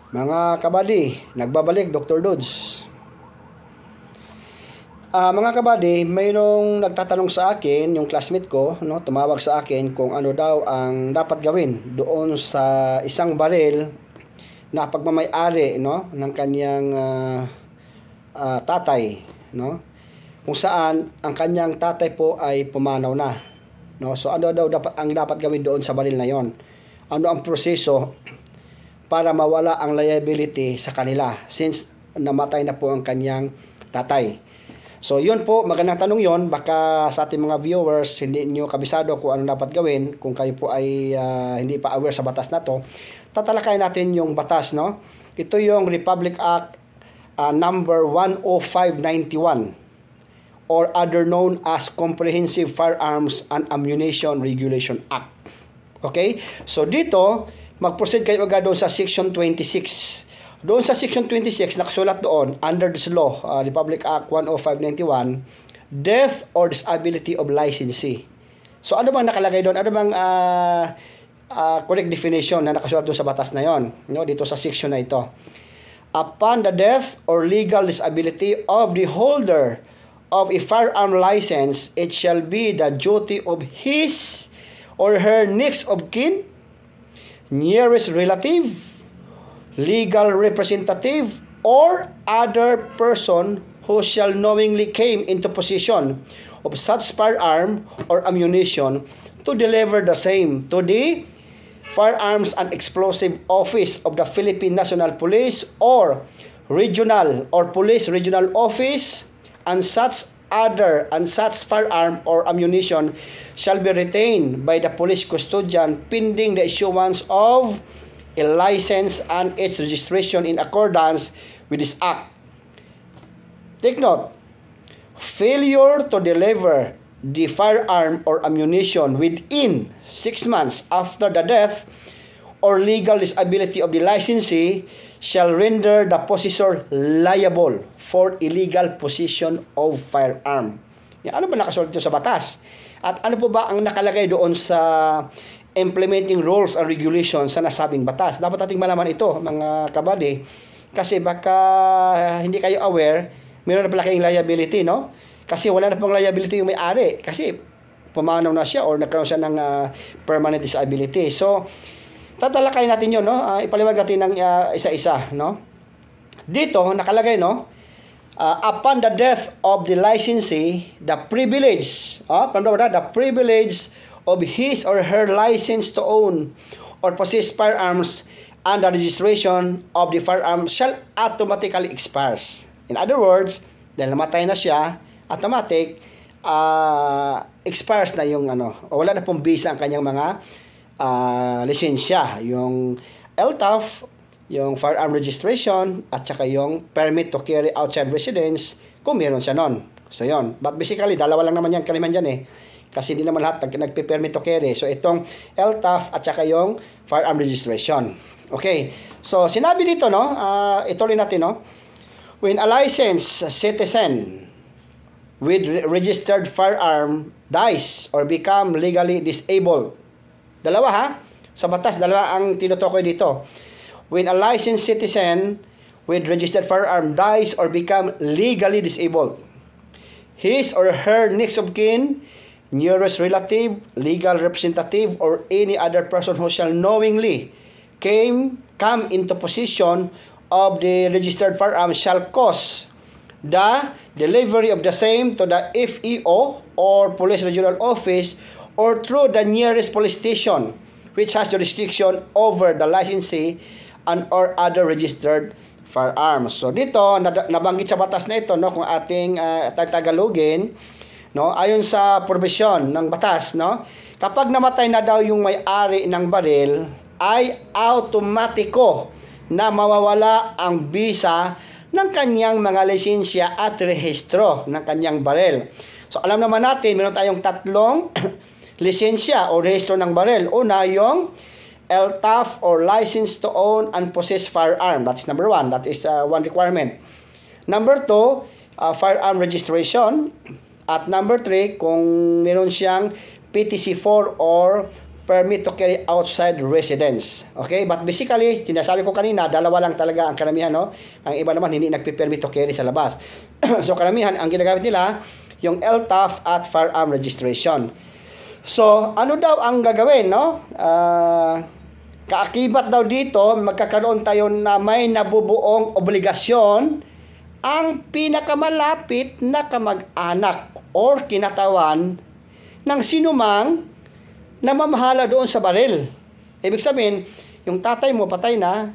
Mga kabady, nagbabalik Dr. Dudes. Mga kabady, mayroong nagtatanong sa akin, yung classmate ko, no, tumawag sa akin kung ano daw ang dapat gawin doon sa isang baril na pagmamay-ari, no, ng kanyang tatay, no, kung saan ang kanyang tatay po ay pumanaw na, no. So ano daw ang dapat gawin doon sa baril na yon? Ano ang proseso para mawala ang liability sa kanila since namatay na po ang kanyang tatay? So yun po, magandang tanong yon. Baka sa ating mga viewers hindi niyo kabisado kung ano dapat gawin, kung kayo po ay hindi pa aware sa batas na to. Tatalakayin natin yung batas, no. Ito yung Republic Act number 10591 or other known as Comprehensive Firearms and Ammunition Regulation Act. Okay? So dito, mag-proceed kayo agad doon sa Section 26. Doon sa Section 26, nakasulat doon, under this law, Republic Act 10591, death or disability of licensee. So ano bang nakalagay doon? Ano bang correct definition na nakasulat doon sa batas na yon, no, dito sa section na ito? Upon the death or legal disability of the holder of a firearm license, it shall be the duty of his or her next of kin, nearest relative, legal representative, or other person who shall knowingly came into possession of such firearm or ammunition to deliver the same to the Firearms and Explosive Office of the Philippine National Police or Regional or Police Regional Office, and such firearm or ammunition shall be retained by the police custodian pending the issuance of a license and its registration in accordance with this act. Take note, failure to deliver the firearm or ammunition within 6 months after the death or legal disability of the licensee shall render the possessor liable for illegal possession of firearm. Yan, ano ba nakasulat dito sa batas? At ano po ba ang nakalagay doon sa implementing rules and regulations sa nasabing batas? Dapat nating malaman ito, mga kabady, kasi baka hindi kayo aware, mayroon na pala kayong liability, no? Kasi wala na pong liability yung may-ari kasi pumanaw na siya or nagkaroon siya ng permanent disability. So, tatalakayin natin yun, no? Ipaliwanag natin ng isa-isa, no? Dito, nakalagay, no? Upon the death of the licensee, the privilege of his or her license to own or possess firearms and the registration of the firearm shall automatically expires. In other words, dahil namatay na siya, automatic expires na yung wala na pong visa ang kanyang mga lisensya, yung LTAF, yung firearm registration, at saka yung permit to carry outside residence kung meron siya nun. So yon. But basically, dalawa lang naman yan kaliman dyan eh. Kasi hindi naman lahat nagpe-permit to carry. So itong LTAF at saka yung firearm registration. Okay. So sinabi dito, no, ituloy natin, no. When a licensed citizen with registered firearm dies or become legally disabled. Dalawa ha? Sa batas, dalawa ang tinutukoy dito. When a licensed citizen with registered firearm dies or become legally disabled, his or her next of kin, nearest relative, legal representative, or any other person who shall knowingly come into possession of the registered firearm shall cause the delivery of the same to the FEO or Police Regional Office or through the nearest police station which has jurisdiction over the licensee and or other registered firearms. So dito nabanggit sa batas na ito, no, kung ating Tagalogin, no, ayon sa provision ng batas, no, kapag namatay na daw yung may-ari ng baril ay automatiko na mawawala ang visa ng kanyang mga lisensya at rehistro ng kanyang baril. So alam naman natin, meron tayong tatlong lisensya o rehistro ng baril. Una, yung LTAF or License to Own and Possess Firearm. That's number 1. That is one requirement. Number 2, firearm registration. At number 3, kung meron siyang PTC4 or permit to carry outside residence. Okay? But basically, sinasabi ko kanina, dalawa lang talaga ang karamihan, no? Ang iba naman, hindi nagpi-permit to carry sa labas. So, karamihan, ang ginagamit nila, yung LTAF at firearm registration. So, ano daw ang gagawin, no? Kaakibat daw dito, magkakaroon tayo na may nabubuong obligasyon ang pinakamalapit na kamag-anak or kinatawan ng sinumang namamahala doon sa baril. Ibig sabihin, yung tatay mo patay na,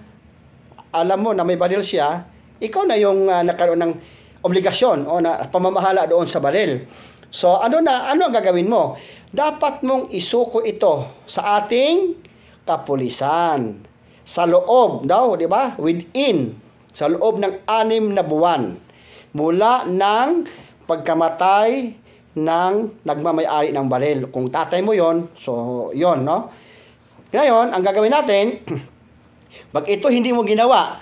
alam mo na may baril siya, ikaw na yung nagkaroon ng obligasyon o na pamamahala doon sa baril. So, ano ang gagawin mo? Dapat mong isuko ito sa ating kapulisan. Sa loob daw, di ba? Sa loob ng 6 na buwan mula ng pagkamatay ng nagmamay-ari ng baril. Kung tatay mo yon, so yon, no? Ngayon, ang gagawin natin, pag ito hindi mo ginawa,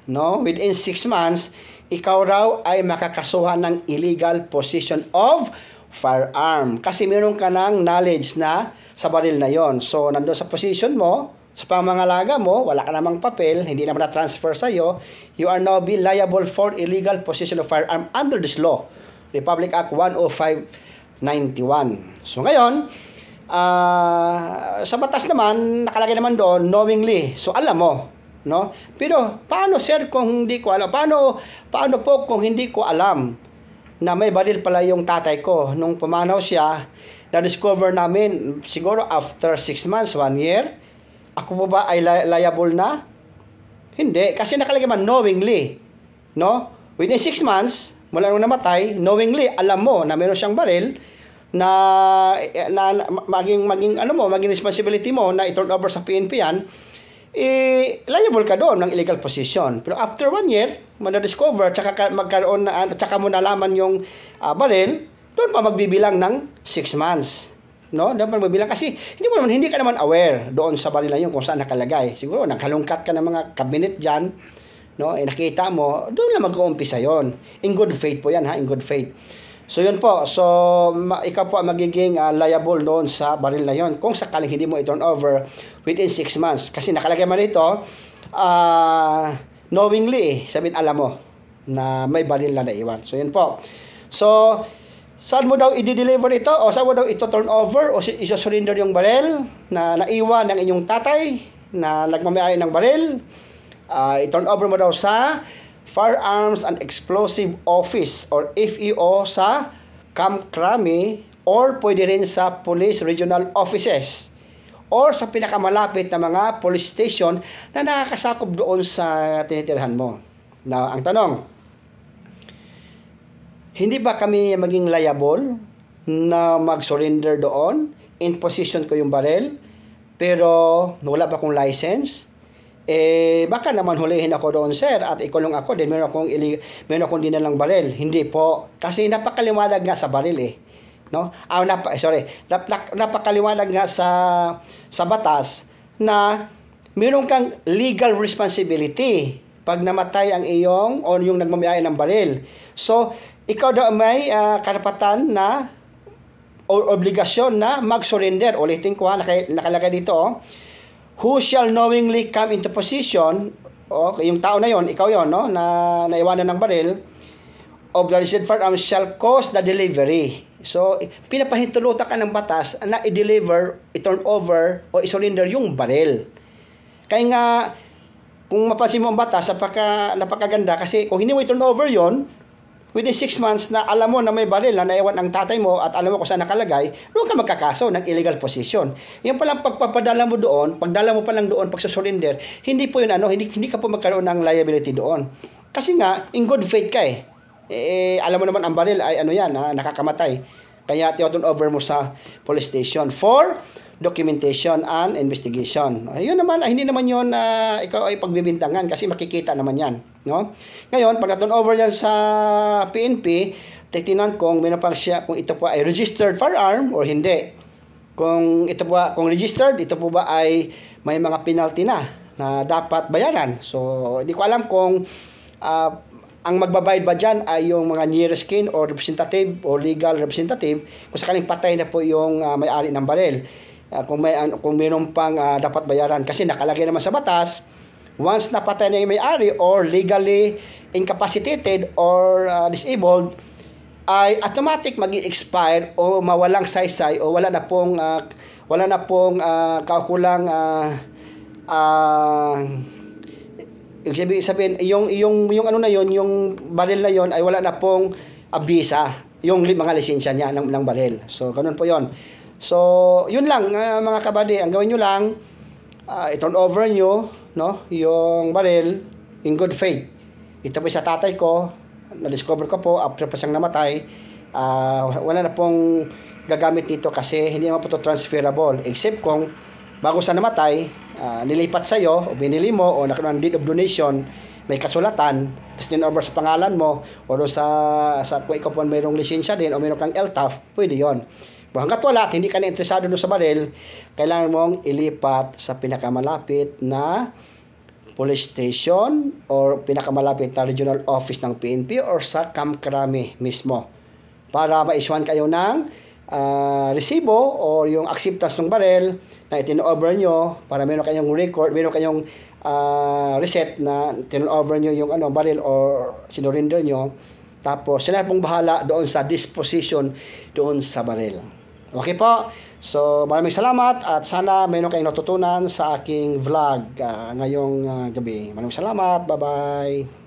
no, within 6 months, ikaw raw ay makakasuhan ng illegal possession of firearm. Kasi meron ka ng knowledge na sa baril na yon. So, nandun sa position mo, sa pamangalaga mo, wala ka namang papel, hindi naman na-transfer sa'yo, you are now be liable for illegal possession of firearm under this law, Republic Act 10591. So ngayon, sa batas naman, nakalagay naman doon, knowingly. So alam mo, no? Pero paano sir kung hindi ko alam? Paano po kung hindi ko alam na may baril pala yung tatay ko? Nung pumanaw siya, na-discover namin siguro after 6 months, 1 year, ako po ba ay liable na? Hindi. Kasi nakalagay man knowingly. No? Within 6 months, mula nung namatay, knowingly, alam mo na meron siyang baril na maging responsibility mo na i-turn over sa PNP yan, liable ka doon ng illegal possession. Pero after 1 year, na-discover, tsaka mo nalaman yung baril, doon pa magbibilang ng 6 months. No? Doon pa magbibilang kasi hindi ka naman aware doon sa baril na yun kung saan nakalagay. Siguro naghalungkat ka ng mga cabinet dyan, no? Nakita mo, doon lang mag-uumpisa yon. In good faith po yan, ha? In good faith. So yun po. So ikaw po magiging liable doon sa baril na yon kung sakaling hindi mo i-turn over within 6 months. Kasi nakalagay man ito, knowingly, sabihin alam mo na may baril na naiwan. So yun po. So saan mo daw i-deliver ito? O saan mo daw ito turn over? O iso-surrender yung baril na naiwan ng inyong tatay na nagmamayari ng baril? I-turn over mo daw sa Firearms and Explosive Office or FEO sa Camp Crame or pwede rin sa Police Regional Offices or sa pinakamalapit na mga police station na nakakasakop doon sa tinitirhan mo. Now, ang tanong, hindi ba kami maging liable na mag-surrender doon? In possession ko yung baril, pero wala pa akong license? Baka naman hulihin ako doon, sir, at ikulong ako, din meron akong dinalang baril. Hindi po. Kasi napakaliwanag nga sa baril no? Napakaliwanag nga sa batas na meron kang legal responsibility pag namatay ang iyong o yung nagmamayari ng baril. So, ikaw daw may karapatan na o obligasyon na mag-surrender. Ulitin ko, nakalagay dito, who shall knowingly come into possession, yung tao na yon, ikaw yon, no, na naiwanan ng baril, of the registered firearm shall cause the delivery. So, pinapahintulutan ka ng batas na i-deliver, i-turn over, o i-surrender yung baril. Kaya nga, kung mapansin mo ang batas, napakaganda kasi kung hindi mo i-turn over yon, within 6 months na alam mo na may baril na naiwan ng tatay mo at alam mo kung saan nakalagay, doon ka magkakaso ng illegal possession. Yan palang pagpapadala mo doon, pagdala mo pa lang doon, pagsusurrender, hindi po yun hindi ka po magkaroon ng liability doon. Kasi nga, in good faith ka alam mo naman ang baril ay nakakamatay. Kaya turn over mo sa police station for documentation and investigation. Ayun naman, hindi naman yun ikaw ay pagbibintangan kasi makikita naman yan. No? Ngayon, pag na-turn over yan sa PNP, titingnan kung meron pang siya, kung ito po ay registered firearm or hindi. Kung registered, ito po ba ay may mga penalty na dapat bayaran. So, hindi ko alam kung ang magbabayad ba dyan ay yung mga nearest kin or representative or legal representative kung sakaling patay na po yung may-ari ng baril. kung mayroon pang dapat bayaran. Kasi nakalagay naman sa batas, once napatay na yung may-ari or legally incapacitated or disabled, ay automatic magi-expire o mawalang saysay o wala na pong kaukulang ibig sabihin yung ano na yon, yung baril na yon ay wala na pong visa, yung mga lisensya niya ng baril. So ganun po yon. So yun lang mga kabady, ang gawin niyo lang, i-turn over nyo, no, yung baril in good faith. Ito po sa tatay ko, na-discover ko po after pa siyang namatay. Wala na pong gagamit nito kasi hindi naman po ito transferable, except kung bago sa namatay, nilipat sa'yo o binili mo o nakaroon ng deed of donation, may kasulatan, tapos din-over sa pangalan mo o doon sa kung ikaw po mayroong lisensya din o mayroong kang LTAF, pwede yon. Hanggat wala at hindi ka na interesado doon sa baril, kailangan mong ilipat sa pinakamalapit na police station or pinakamalapit na regional office ng PNP or sa Camp Crame mismo para ma-issuean kayo ng resibo o yung acceptance ng baril na itino-over nyo para meron kayong record, meron kayong reset na itino-over nyo yung baril or sinurinder nyo. Tapos sila pong bahala doon sa disposition doon sa baril. Okay po? So, maraming salamat at sana mayroon kayong natutunan sa aking vlog ngayong gabi. Maraming salamat. Bye-bye.